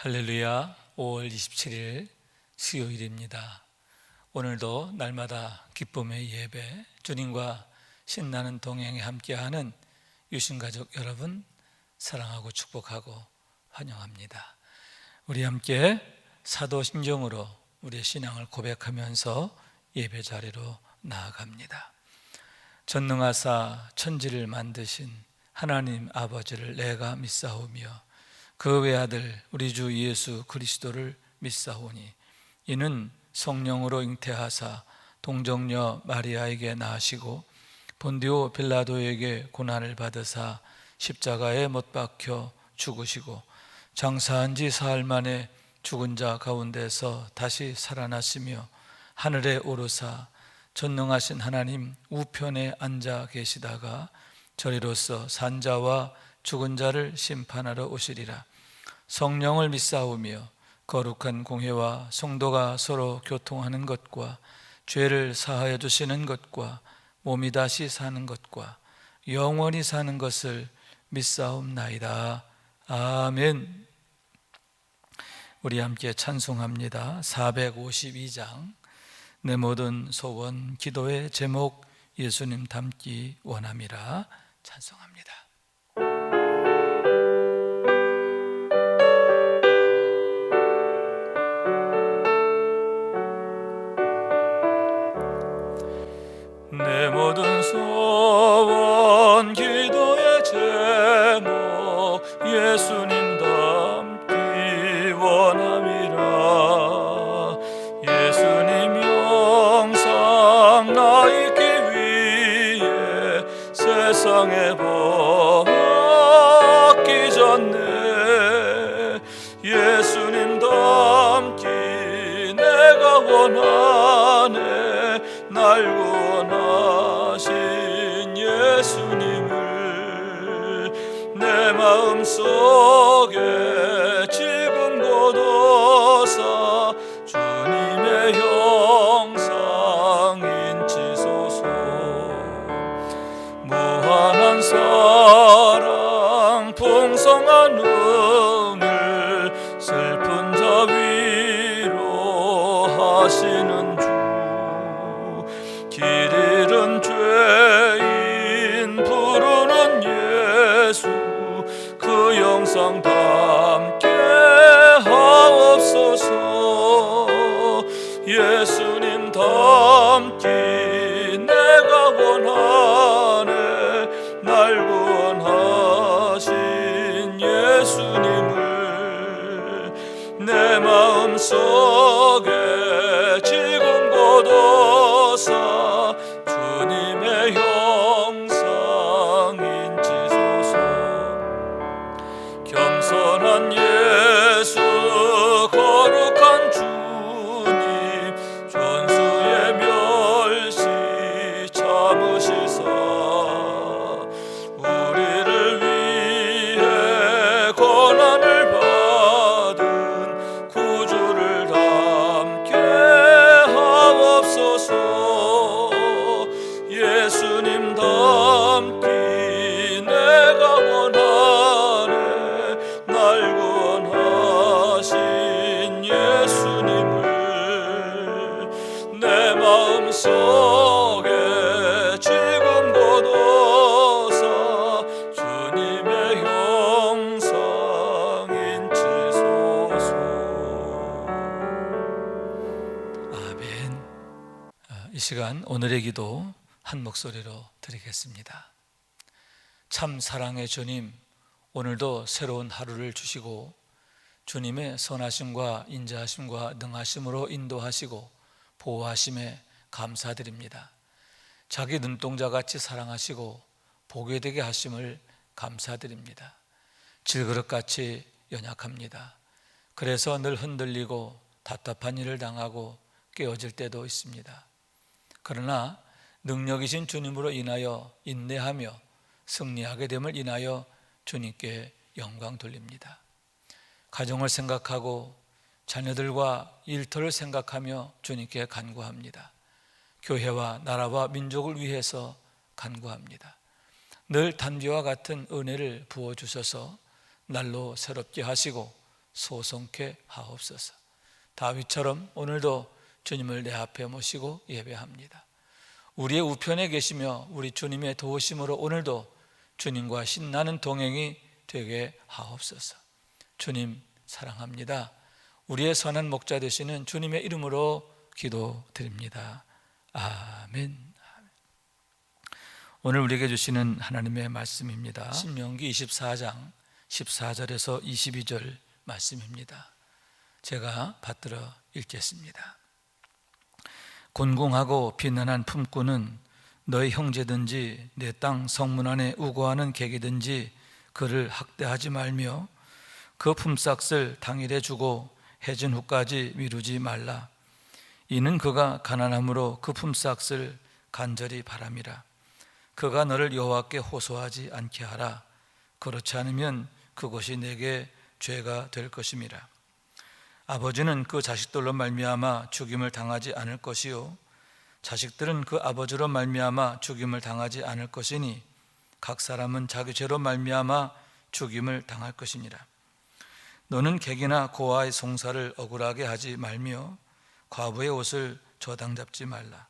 할렐루야. 5월 27일 수요일입니다. 오늘도 날마다 기쁨의 예배, 주님과 신나는 동행에 함께하는 유신가족 여러분 사랑하고 축복하고 환영합니다. 우리 함께 사도심정으로 우리의 신앙을 고백하면서 예배 자리로 나아갑니다. 전능하사 천지를 만드신 하나님 아버지를 내가 믿사오며 그 외아들 우리 주 예수 그리스도를 믿사오니 이는 성령으로 잉태하사 동정녀 마리아에게 나시고 본디오 빌라도에게 고난을 받으사 십자가에 못 박혀 죽으시고 장사한 지 사흘 만에 죽은 자 가운데서 다시 살아나시며 하늘에 오르사 전능하신 하나님 우편에 앉아 계시다가 저리로서 산자와 죽은 자를 심판하러 오시리라. 성령을 믿사오며 거룩한 공회와 성도가 서로 교통하는 것과 죄를 사하여 주시는 것과 몸이 다시 사는 것과 영원히 사는 것을 믿사옵나이다. 아멘. 우리 함께 찬송합니다. 452장 내 모든 소원 기도의 제목 예수님 닮기 원함이라 찬송합니다. 내 모든 소원 기도의 제목 예수님 닮기 원함이라. 예수님 영상 나 있기 위해 세상에 벗기 전에 예수님 닮기 내가 원하네. 날 원하신 예수님을 내 마음속에 지금 거둬사 주님의 형상 인치소서. 무한한 사랑 풍성한 은을 슬픈 자 위로 하시는 주 길 잃은 죄인 부르는 예수 그 영상 닮게 하옵소서. 예수님 닮기 내가 원하네. 날 원하신 예수님을 내 마음속에 지금 거둬사 주님의 형상 인치소서. 겸손한 예수 거룩한 주님 존수의 멸시 참으시사 우리를 위해 고난을 받은 구주를 닮게 하옵소서. 예수님 닮기 내가 원하네. 날 원하신 예수님을 내 마음속에 지금 거둬사 주님의 형상 인치소서. 아멘. 이 시간 오늘의 기도 한 목소리로 드리겠습니다. 참 사랑의 주님, 오늘도 새로운 하루를 주시고 주님의 선하심과 인자하심과 능하심으로 인도하시고 보호하심에 감사드립니다. 자기 눈동자같이 사랑하시고 보게 되게 하심을 감사드립니다. 질그릇같이 연약합니다. 그래서 늘 흔들리고 답답한 일을 당하고 깨어질 때도 있습니다. 그러나 능력이신 주님으로 인하여 인내하며 승리하게 됨을 인하여 주님께 영광 돌립니다. 가정을 생각하고 자녀들과 일터를 생각하며 주님께 간구합니다. 교회와 나라와 민족을 위해서 간구합니다. 늘 단비와 같은 은혜를 부어주셔서 날로 새롭게 하시고 소송케 하옵소서. 다윗처럼 오늘도 주님을 내 앞에 모시고 예배합니다. 우리의 우편에 계시며 우리 주님의 도우심으로 오늘도 주님과 신나는 동행이 되게 하옵소서. 주님 사랑합니다. 우리의 선한 목자 되시는 주님의 이름으로 기도드립니다. 아멘. 오늘 우리에게 주시는 하나님의 말씀입니다. 신명기 24장 14절에서 22절 말씀입니다. 제가 받들어 읽겠습니다. 곤궁하고 비난한 품꾼은 너희 형제든지 내 땅 성문 안에 우고하는 객이든지 그를 학대하지 말며 그 품삯을 당일에 주고 해진 후까지 미루지 말라. 이는 그가 가난함으로 그 품삯을 간절히 바람이라. 그가 너를 여호와께 호소하지 않게 하라. 그렇지 않으면 그것이 내게 죄가 될 것임이라. 아버지는 그 자식들로 말미암아 죽임을 당하지 않을 것이요 자식들은 그 아버지로 말미암아 죽임을 당하지 않을 것이니 각 사람은 자기 죄로 말미암아 죽임을 당할 것이니라. 너는 객이나 고아의 송사를 억울하게 하지 말며 과부의 옷을 저당 잡지 말라.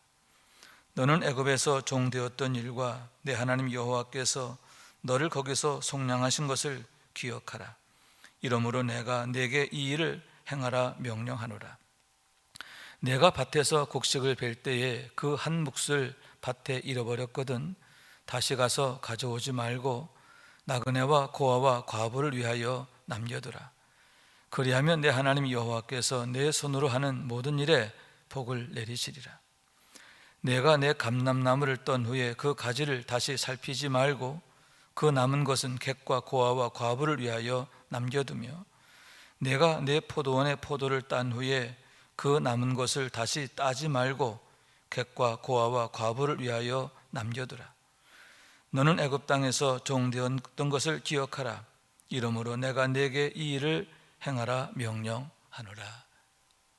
너는 애굽에서 종되었던 일과 내 하나님 여호와께서 너를 거기서 속량하신 것을 기억하라. 이러므로 내가 네게 이 일을 행하라 명령하노라. 내가 밭에서 곡식을 벨 때에 그 한 몫을 밭에 잃어버렸거든 다시 가서 가져오지 말고 나그네와 고아와 과부를 위하여 남겨두라. 그리하면 내 하나님 여호와께서 내 손으로 하는 모든 일에 복을 내리시리라. 내가 내 감람나무를 떤 후에 그 가지를 다시 살피지 말고 그 남은 것은 객과 고아와 과부를 위하여 남겨두며 내가 내 포도원의 포도를 딴 후에 그 남은 것을 다시 따지 말고 객과 고아와 과부를 위하여 남겨두라. 너는 애굽 땅에서 종되었던 것을 기억하라. 이러므로 내가 네게 이 일을 행하라 명령하노라.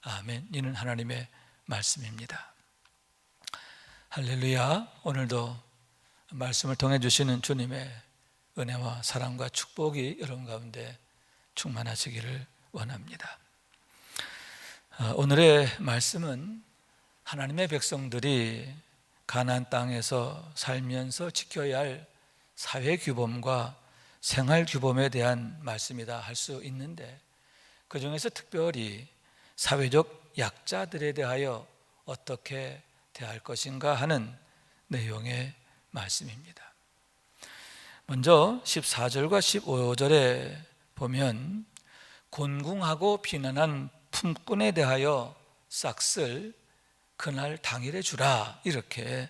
아멘. 이는 하나님의 말씀입니다. 할렐루야. 오늘도 말씀을 통해 주시는 주님의 은혜와 사랑과 축복이 여러분 가운데 충만하시기를 원합니다. 오늘의 말씀은 하나님의 백성들이 가나안 땅에서 살면서 지켜야 할 사회 규범과 생활 규범에 대한 말씀이다 할 수 있는데 그 중에서 특별히 사회적 약자들에 대하여 어떻게 대할 것인가 하는 내용의 말씀입니다. 먼저 14절과 15절에 보면 곤궁하고 비난한 품꾼에 대하여 싹쓸 그날 당일에 주라 이렇게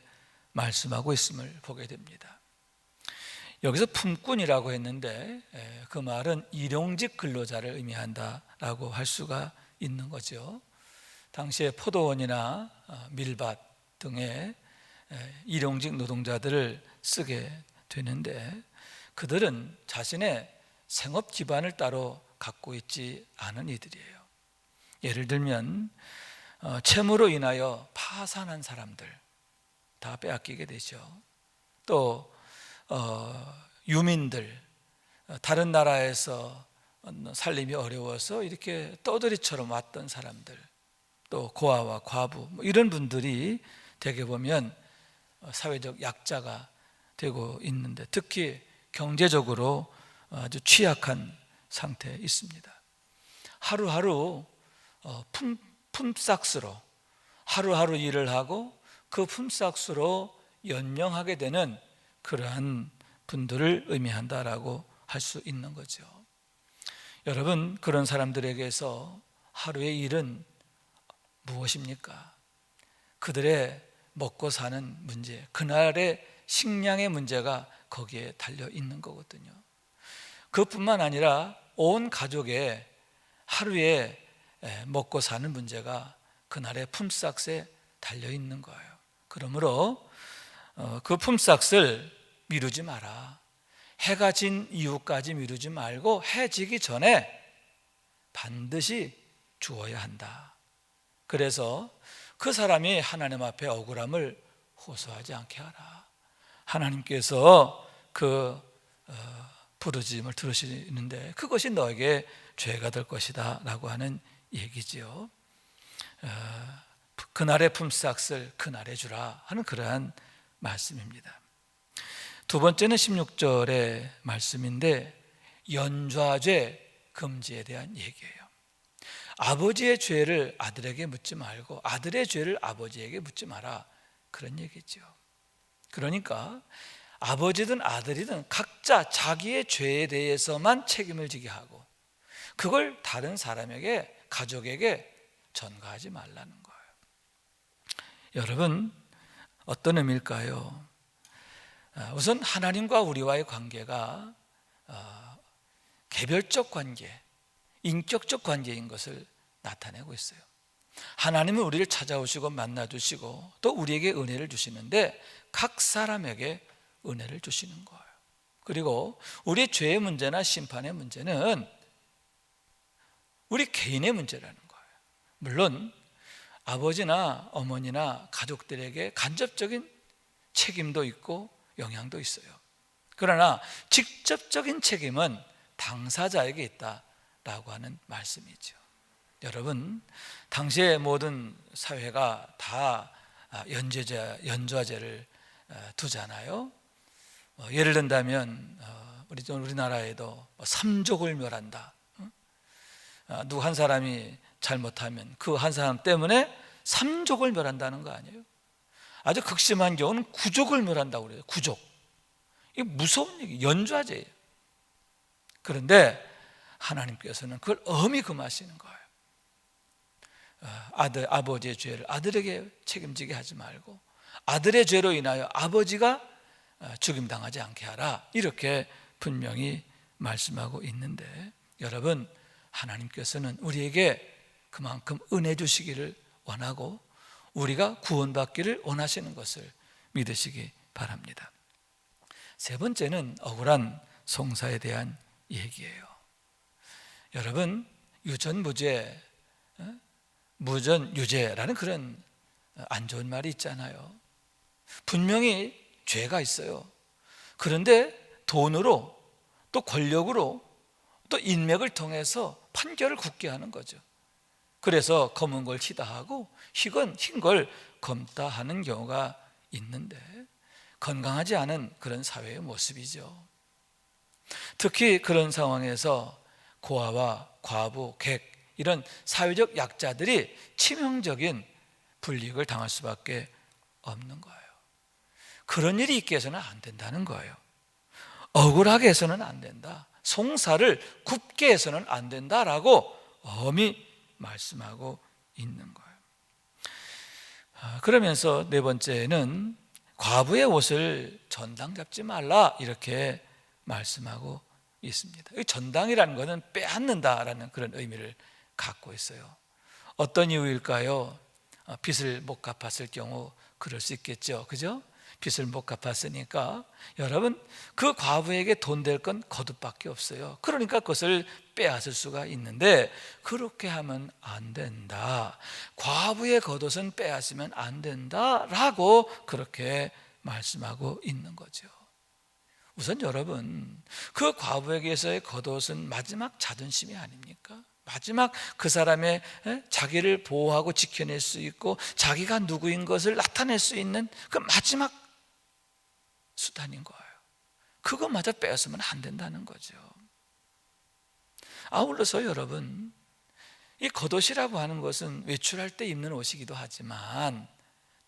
말씀하고 있음을 보게 됩니다. 여기서 품꾼이라고 했는데 그 말은 일용직 근로자를 의미한다라고 할 수가 있는 거죠. 당시에 포도원이나 밀밭 등의 일용직 노동자들을 쓰게 되는데 그들은 자신의 생업 기반을 따로 갖고 있지 않은 이들이에요. 예를 들면 채무로 인하여 파산한 사람들 다 빼앗기게 되죠. 또 유민들, 다른 나라에서 살림이 어려워서 이렇게 떠돌이처럼 왔던 사람들, 또 고아와 과부 이런 분들이 대개 보면 사회적 약자가 되고 있는데 특히 경제적으로 아주 취약한 상태에 있습니다. 하루하루 품삯으로 하루하루 일을 하고 그 품삯으로 연명하게 되는 그러한 분들을 의미한다라고 할 수 있는 거죠. 여러분, 그런 사람들에게서 하루의 일은 무엇입니까? 그들의 먹고 사는 문제, 그날의 식량의 문제가 거기에 달려 있는 거거든요. 그뿐만 아니라 온 가족의 하루에 먹고 사는 문제가 그날의 품삯에 달려 있는 거예요. 그러므로 그 품삯을 미루지 마라. 해가 진 이후까지 미루지 말고 해 지기 전에 반드시 주어야 한다. 그래서 그 사람이 하나님 앞에 억울함을 호소하지 않게 하라. 하나님께서 그 부르짖음을 들으시는데 그것이 너에게 죄가 될 것이다 라고 하는 얘기지요. 그날의 품삯을 그날에 주라 하는 그러한 말씀입니다. 두 번째는 16절의 말씀인데 연좌죄 금지에 대한 얘기예요. 아버지의 죄를 아들에게 묻지 말고 아들의 죄를 아버지에게 묻지 마라, 그런 얘기죠. 그러니까 아버지든 아들이든 각자 자기의 죄에 대해서만 책임을 지게 하고 그걸 다른 사람에게, 가족에게 전가하지 말라는 거예요. 여러분, 어떤 의미일까요? 우선 하나님과 우리와의 관계가 개별적 관계, 인격적 관계인 것을 나타내고 있어요. 하나님은 우리를 찾아오시고 만나주시고 또 우리에게 은혜를 주시는데 각 사람에게 은혜를 주시는 거예요. 그리고 우리 죄의 문제나 심판의 문제는 우리 개인의 문제라는 거예요. 물론 아버지나 어머니나 가족들에게 간접적인 책임도 있고 영향도 있어요. 그러나 직접적인 책임은 당사자에게 있다라고 하는 말씀이죠. 여러분, 당시의 모든 사회가 다 연좌제를 두잖아요. 예를 든다면 우리나라에도 삼족을 멸한다. 누구 한 사람이 잘못하면 그 한 사람 때문에 삼족을 멸한다는 거 아니에요? 아주 극심한 경우는 구족을 멸한다고 그래요. 구족. 이게 무서운 얘기, 연좌제예요. 그런데 하나님께서는 그걸 엄히 금하시는 거예요. 아버지의 죄를 아들에게 책임지게 하지 말고 아들의 죄로 인하여 아버지가 죽임당하지 않게 하라, 이렇게 분명히 말씀하고 있는데, 여러분, 하나님께서는 우리에게 그만큼 은혜 주시기를 원하고 우리가 구원받기를 원하시는 것을 믿으시기 바랍니다. 세 번째는 억울한 송사에 대한 얘기예요. 여러분, 유전무죄, 무전유죄라는 그런 안 좋은 말이 있잖아요. 분명히 죄가 있어요. 그런데 돈으로 또 권력으로 또 인맥을 통해서 판결을 굳게 하는 거죠. 그래서 검은 걸 희다 하고 흰 걸 검다 하는 경우가 있는데 건강하지 않은 그런 사회의 모습이죠. 특히 그런 상황에서 고아와 과부, 객, 이런 사회적 약자들이 치명적인 불이익을 당할 수밖에 없는 거예요. 그런 일이 있게 해서는 안 된다는 거예요. 억울하게 해서는 안 된다, 송사를 굽게 해서는 안 된다라고 엄히 말씀하고 있는 거예요. 그러면서 네 번째는 과부의 옷을 전당 잡지 말라, 이렇게 말씀하고 있습니다. 전당이라는 것은 빼앗는다라는 그런 의미를 갖고 있어요. 어떤 이유일까요? 빚을 못 갚았을 경우 그럴 수 있겠죠. 그죠? 빚을 못 갚았으니까 여러분, 그 과부에게 돈 될 건 거듭밖에 없어요. 그러니까 그것을 빼앗을 수가 있는데 그렇게 하면 안 된다, 과부의 겉옷은 빼앗으면 안 된다라고 그렇게 말씀하고 있는 거죠. 우선 여러분, 그 과부에게서의 겉옷은 마지막 자존심이 아닙니까? 마지막 그 사람의 자기를 보호하고 지켜낼 수 있고 자기가 누구인 것을 나타낼 수 있는 그 마지막 수단인 거예요. 그것마저 빼앗으면 안 된다는 거죠. 아울러서 여러분, 이 겉옷이라고 하는 것은 외출할 때 입는 옷이기도 하지만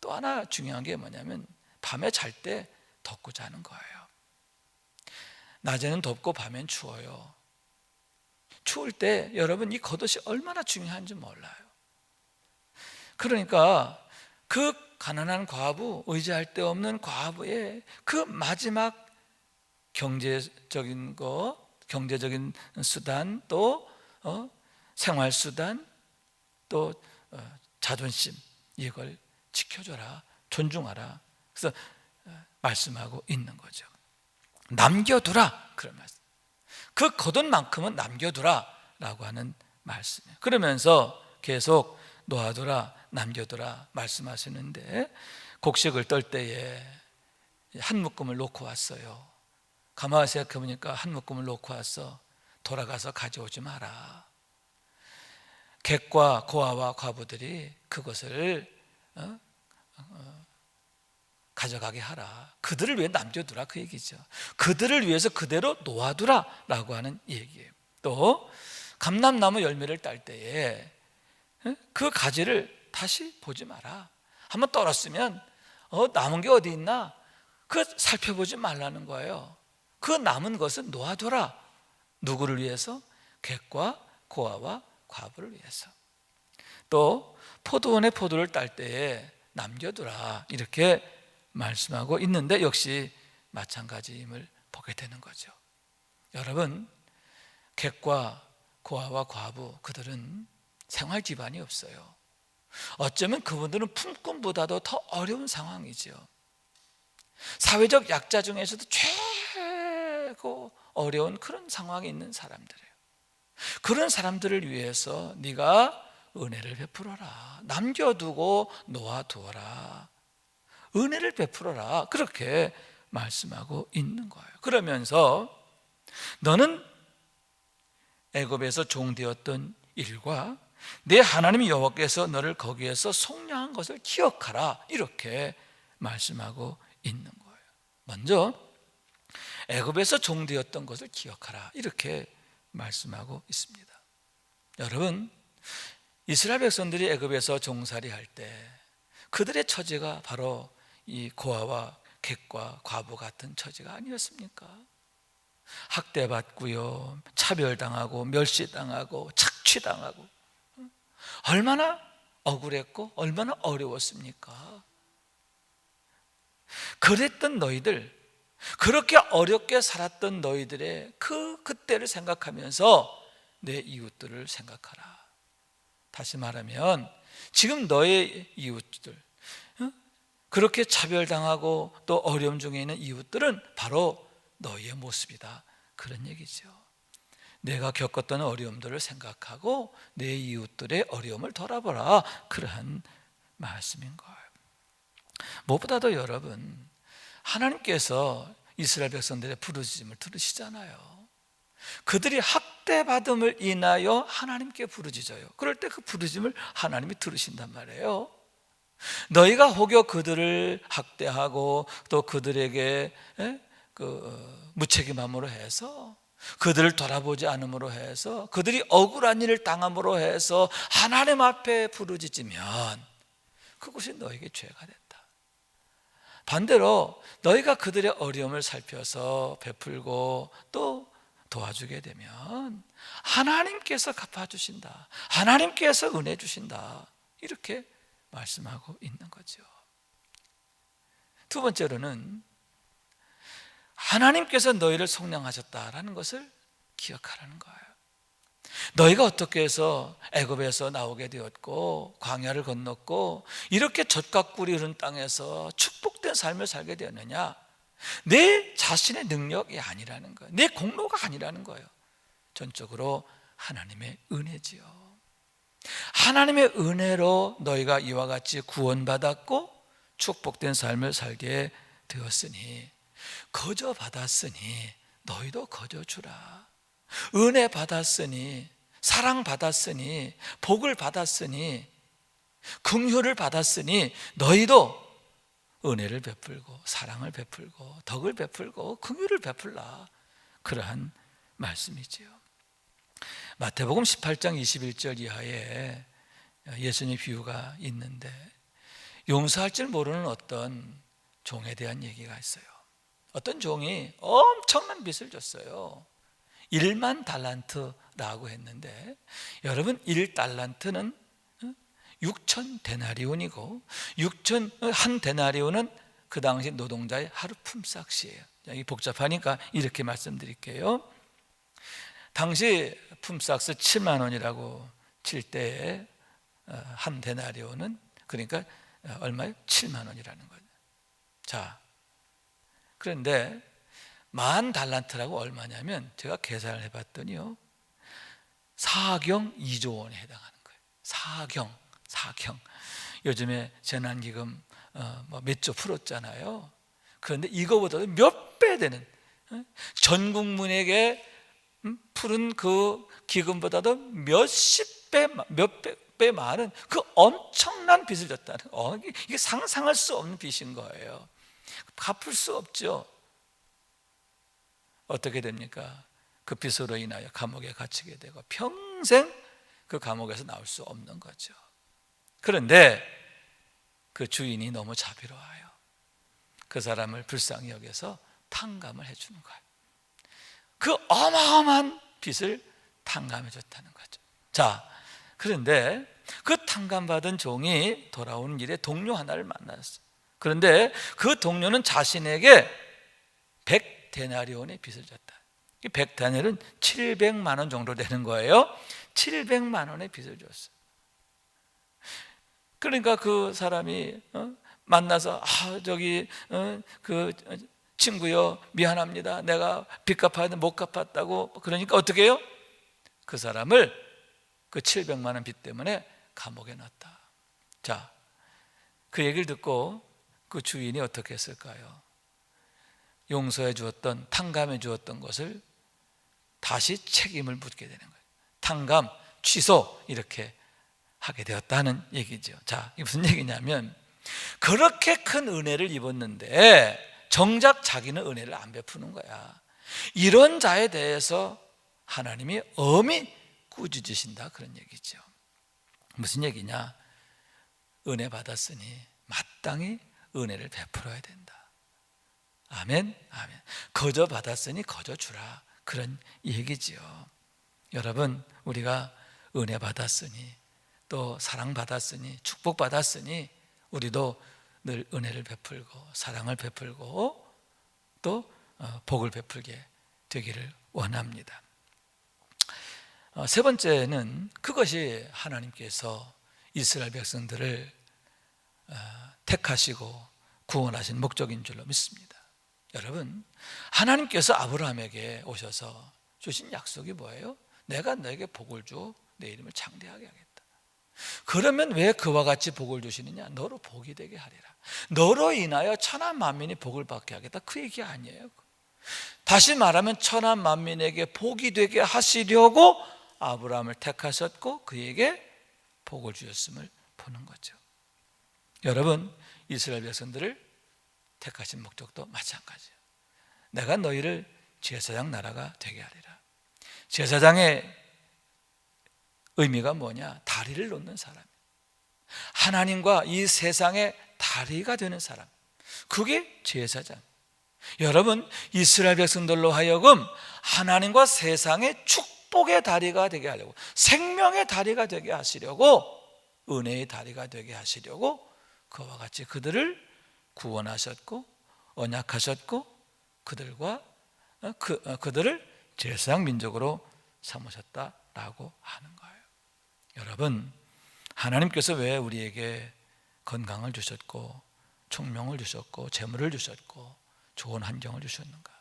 또 하나 중요한 게 뭐냐면 밤에 잘 때 덮고 자는 거예요. 낮에는 덥고 밤엔 추워요. 추울 때 여러분, 이 겉옷이 얼마나 중요한지 몰라요. 그러니까 그 가난한 과부, 의지할 데 없는 과부의 그 마지막 경제적인 수단, 또 생활 수단, 또 자존심, 이걸 지켜줘라, 존중하라. 그래서 말씀하고 있는 거죠. 남겨두라, 그런 말씀. 그 겉옷만큼은 남겨두라 라고 하는 말씀이에요. 그러면서 계속 놓아두라, 남겨두라 말씀하시는데, 곡식을 떨 때에 한 묶음을 놓고 왔어요. 가만히 생각해 보니까 한 묶음을 놓고 와서 돌아가서 가져오지 마라. 객과 고아와 과부들이 그것을 가져가게 하라. 그들을 위해 남겨두라, 그 얘기죠. 그들을 위해서 그대로 놓아두라 라고 하는 얘기예요. 또 감람나무 열매를 딸 때에 그 가지를 다시 보지 마라. 한번 떨었으면 남은 게 어디 있나 그 살펴보지 말라는 거예요. 그 남은 것은 놓아둬라. 누구를 위해서? 객과 고아와 과부를 위해서. 또 포도원에 포도를 딸 때에 남겨두라, 이렇게 말씀하고 있는데 역시 마찬가지임을 보게 되는 거죠. 여러분, 객과 고아와 과부, 그들은 생활 기반이 없어요. 어쩌면 그분들은 품꾼보다도 더 어려운 상황이죠. 사회적 약자 중에서도 최고 어려운 그런 상황에 있는 사람들이에요. 그런 사람들을 위해서 네가 은혜를 베풀어라. 남겨두고 놓아두어라. 은혜를 베풀어라. 그렇게 말씀하고 있는 거예요. 그러면서 너는 애굽에서 종되었던 일과 내 하나님 여호와께서 너를 거기에서 속량한 것을 기억하라. 이렇게 말씀하고 있는 거예요. 먼저 애굽에서 종되었던 것을 기억하라. 이렇게 말씀하고 있습니다. 여러분, 이스라엘 백성들이 애굽에서 종살이할 때 그들의 처지가 바로 이 고아와 객과 과부 같은 처지가 아니었습니까? 학대받고요, 차별당하고 멸시당하고 착취당하고, 얼마나 억울했고 얼마나 어려웠습니까? 그랬던 너희들, 그렇게 어렵게 살았던 너희들의 그때를 생각하면서 내 이웃들을 생각하라. 다시 말하면 지금 너의 이웃들, 그렇게 차별당하고 또 어려움 중에 있는 이웃들은 바로 너희의 모습이다, 그런 얘기죠. 내가 겪었던 어려움들을 생각하고 내 이웃들의 어려움을 돌아보라, 그러한 말씀인 거예요. 무엇보다도 여러분, 하나님께서 이스라엘 백성들의 부르짖음을 들으시잖아요. 그들이 학대받음을 인하여 하나님께 부르짖어요. 그럴 때 그 부르짖음을 하나님이 들으신단 말이에요. 너희가 혹여 그들을 학대하고 또 그들에게 무책임함으로 해서, 그들을 돌아보지 않음으로 해서, 그들이 억울한 일을 당함으로 해서 하나님 앞에 부르짖으면 그것이 너에게 죄가 됐다. 반대로 너희가 그들의 어려움을 살펴서 베풀고 또 도와주게 되면 하나님께서 갚아주신다, 하나님께서 은혜 주신다, 이렇게 말씀하고 있는 거죠. 두 번째로는 하나님께서 너희를 속량하셨다라는 것을 기억하라는 거예요. 너희가 어떻게 해서 애굽에서 나오게 되었고 광야를 건넜고 이렇게 젖과 꿀이 흐른 땅에서 축복된 삶을 살게 되었느냐? 내 자신의 능력이 아니라는 거예요. 내 공로가 아니라는 거예요. 전적으로 하나님의 은혜지요. 하나님의 은혜로 너희가 이와 같이 구원받았고 축복된 삶을 살게 되었으니, 거저 받았으니 너희도 거저 주라. 은혜 받았으니, 사랑 받았으니, 복을 받았으니, 긍휼을 받았으니 너희도 은혜를 베풀고 사랑을 베풀고 덕을 베풀고 긍휼을 베풀라, 그러한 말씀이지요. 마태복음 18장 21절 이하에 예수님의 비유가 있는데, 용서할 줄 모르는 어떤 종에 대한 얘기가 있어요. 어떤 종이 엄청난 빚을 졌어요. 1만 달란트라고 했는데, 여러분 1달란트는 6천 데나리온이고, 한 데나리온은 그 당시 노동자의 하루 품삯이에요. 여기 복잡하니까 이렇게 말씀드릴게요. 당시 품삯을 7만 원이라고 칠 때에 한 데나리온은 그러니까 얼마예요? 7만 원이라는 거죠. 자, 그런데 만 달란트라고 얼마냐면 제가 계산을 해봤더니요, 4경 2조 원에 해당하는 거예요. 4경. 요즘에 재난기금 몇 조 풀었잖아요. 그런데 이거보다도 몇 배 되는 전 국민에게 푸른 그 기금보다도 몇십 배, 몇백 배 많은 그 엄청난 빚을 졌다는, 이게 상상할 수 없는 빚인 거예요. 갚을 수 없죠. 어떻게 됩니까? 그 빚으로 인하여 감옥에 갇히게 되고 평생 그 감옥에서 나올 수 없는 거죠. 그런데 그 주인이 너무 자비로워요. 그 사람을 불쌍히 여겨서 탕감을 해주는 거예요. 그 어마어마한 빚을 탕감해 줬다는 거죠. 자, 그런데 그 탕감받은 종이 돌아오는 길에 동료 하나를 만났어요. 그런데 그 동료는 자신에게 100데나리온의 빚을 졌다. 100데나리온은 700만 원 정도 되는 거예요. 700만 원의 빚을 줬어요. 그러니까 그 사람이 만나서 그 친구요, 미안합니다. 내가 빚 갚아야 돼, 못 갚았다고. 그러니까 어떻게 해요? 그 사람을 그 700만 원 빚 때문에 감옥에 넣었다. 자, 그 얘기를 듣고 그 주인이 어떻게 했을까요? 용서해 주었던, 탕감해 주었던 것을 다시 책임을 묻게 되는 거예요. 탕감, 취소 이렇게 하게 되었다는 얘기죠. 자, 이게 무슨 얘기냐면 그렇게 큰 은혜를 입었는데 정작 자기는 은혜를 안 베푸는 거야. 이런 자에 대해서 하나님이 엄히 꾸짖으신다, 그런 얘기죠. 무슨 얘기냐? 은혜 받았으니 마땅히 은혜를 베풀어야 된다. 아멘, 아멘. 거저 받았으니 거저 주라, 그런 얘기지요. 여러분, 우리가 은혜 받았으니 또 사랑 받았으니 축복 받았으니 우리도 늘 은혜를 베풀고 사랑을 베풀고 또 복을 베풀게 되기를 원합니다. 세 번째는 그것이 하나님께서 이스라엘 백성들을 택하시고 구원하신 목적인 줄로 믿습니다. 여러분, 하나님께서 아브라함에게 오셔서 주신 약속이 뭐예요? 내가 너에게 복을 줘 내 이름을 창대하게 하겠다. 그러면 왜 그와 같이 복을 주시느냐? 너로 복이 되게 하리라. 너로 인하여 천하 만민이 복을 받게 하겠다, 그 얘기 아니에요. 다시 말하면 천하 만민에게 복이 되게 하시려고 아브라함을 택하셨고 그에게 복을 주셨음을 보는 거죠. 여러분, 이스라엘 백성들을 택하신 목적도 마찬가지예요. 내가 너희를 제사장 나라가 되게 하리라. 제사장의 의미가 뭐냐? 다리를 놓는 사람, 하나님과 이 세상의 다리가 되는 사람, 그게 제사장. 여러분, 이스라엘 백성들로 하여금 하나님과 세상의 축복의 다리가 되게 하려고, 생명의 다리가 되게 하시려고, 은혜의 다리가 되게 하시려고 그와 같이 그들을 구원하셨고 언약하셨고 그들을 제사장 민족으로 삼으셨다라고 하는 거예요. 여러분, 하나님께서 왜 우리에게 건강을 주셨고 총명을 주셨고 재물을 주셨고 좋은 환경을 주셨는가?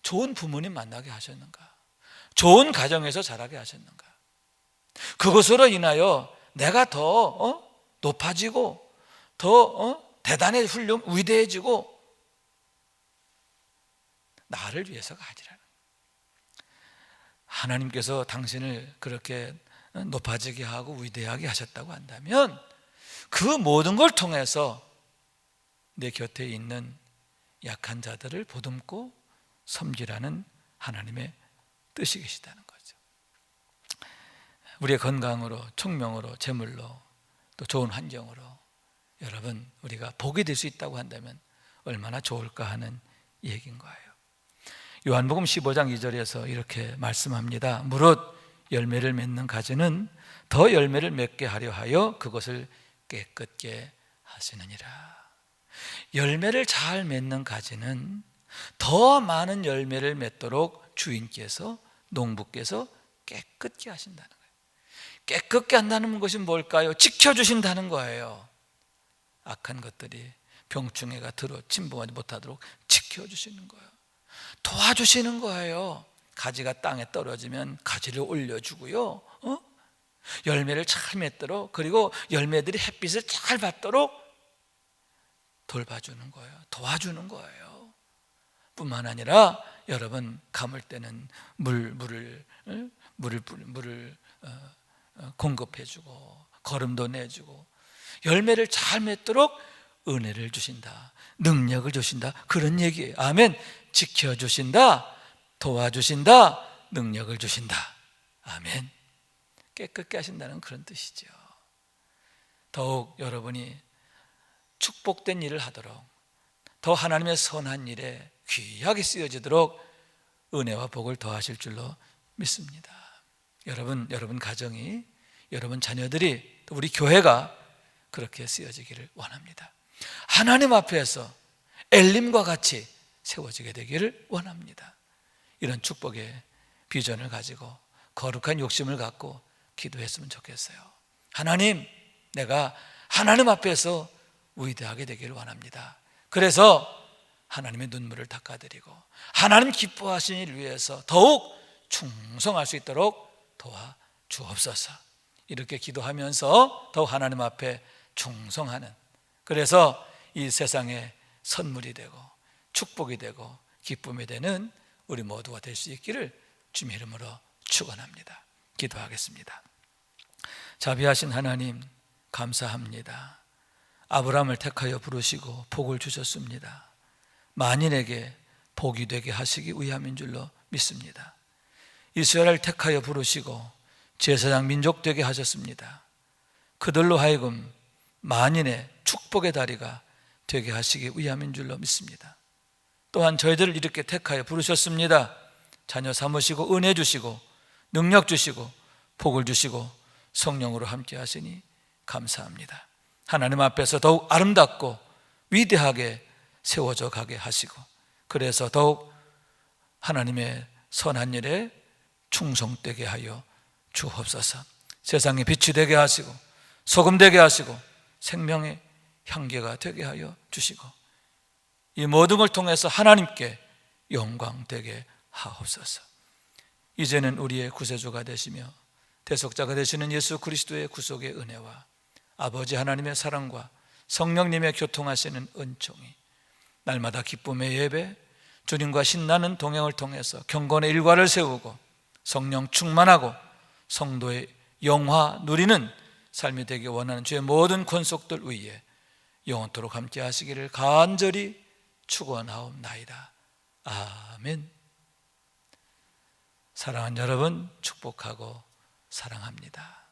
좋은 부모님 만나게 하셨는가? 좋은 가정에서 자라게 하셨는가? 그것으로 인하여 내가 더 높아지고 더 위대해지고 나를 위해서가 아니라는 거예요. 하나님께서 당신을 그렇게 높아지게 하고 위대하게 하셨다고 한다면 그 모든 걸 통해서 내 곁에 있는 약한 자들을 보듬고 섬기라는 하나님의 뜻이 계시다는 거죠. 우리의 건강으로, 총명으로, 재물로, 또 좋은 환경으로 여러분, 우리가 복이 될 수 있다고 한다면 얼마나 좋을까 하는 얘기인 거예요. 요한복음 15장 2절에서 이렇게 말씀합니다. 무릇 열매를 맺는 가지는 더 열매를 맺게 하려 하여 그것을 깨끗게 하시느니라. 열매를 잘 맺는 가지는 더 많은 열매를 맺도록 주인께서, 농부께서 깨끗게 하신다는 거예요. 깨끗게 한다는 것이 뭘까요? 지켜주신다는 거예요. 악한 것들이, 병충해가 침범하지 못하도록 지켜주시는 거예요. 도와주시는 거예요. 가지가 땅에 떨어지면 가지를 올려주고요, 열매를 잘 맺도록, 그리고 열매들이 햇빛을 잘 받도록 돌봐주는 거예요. 도와주는 거예요. 뿐만 아니라 여러분 감을 때는 물을 공급해주고 거름도 내주고 열매를 잘 맺도록 은혜를 주신다, 능력을 주신다, 그런 얘기예요. 아멘. 지켜주신다, 도와주신다, 능력을 주신다. 아멘. 깨끗게 하신다는 그런 뜻이죠. 더욱 여러분이 축복된 일을 하도록, 더 하나님의 선한 일에 귀하게 쓰여지도록 은혜와 복을 더하실 줄로 믿습니다. 여러분 가정이, 여러분 자녀들이, 또 우리 교회가 그렇게 쓰여지기를 원합니다. 하나님 앞에서 엘림과 같이 세워지게 되기를 원합니다. 이런 축복의 비전을 가지고 거룩한 욕심을 갖고 기도했으면 좋겠어요. 하나님, 내가 하나님 앞에서 위대하게 되기를 원합니다. 그래서 하나님의 눈물을 닦아드리고 하나님 기뻐하시는 일을 위해서 더욱 충성할 수 있도록 도와주옵소서. 이렇게 기도하면서 더욱 하나님 앞에 충성하는, 그래서 이 세상에 선물이 되고 축복이 되고 기쁨이 되는 우리 모두가 될 수 있기를 주님의 이름으로 축원합니다. 기도하겠습니다. 자비하신 하나님, 감사합니다. 아브라함을 택하여 부르시고 복을 주셨습니다. 만인에게 복이 되게 하시기 위함인 줄로 믿습니다. 이스라엘을 택하여 부르시고 제사장 민족 되게 하셨습니다. 그들로 하여금 만인의 축복의 다리가 되게 하시기 위함인 줄로 믿습니다. 또한 저희들을 이렇게 택하여 부르셨습니다. 자녀 삼으시고 은혜 주시고 능력 주시고 복을 주시고 성령으로 함께 하시니 감사합니다. 하나님 앞에서 더욱 아름답고 위대하게 세워져 가게 하시고, 그래서 더욱 하나님의 선한 일에 충성되게 하여 주옵소서. 세상에 빛이 되게 하시고 소금 되게 하시고 생명의 향기가 되게 하여 주시고, 이 모든 걸 통해서 하나님께 영광 되게 하옵소서. 이제는 우리의 구세주가 되시며 대속자가 되시는 예수 그리스도의 구속의 은혜와 아버지 하나님의 사랑과 성령님의 교통하시는 은총이 날마다 기쁨의 예배, 주님과 신나는 동행을 통해서 경건의 일과를 세우고 성령 충만하고 성도의 영화 누리는 삶이 되기 원하는 주의 모든 권속들 위에 영원토록 함께 하시기를 간절히 축원하옵나이다. 아멘. 사랑하는 여러분, 축복하고 사랑합니다.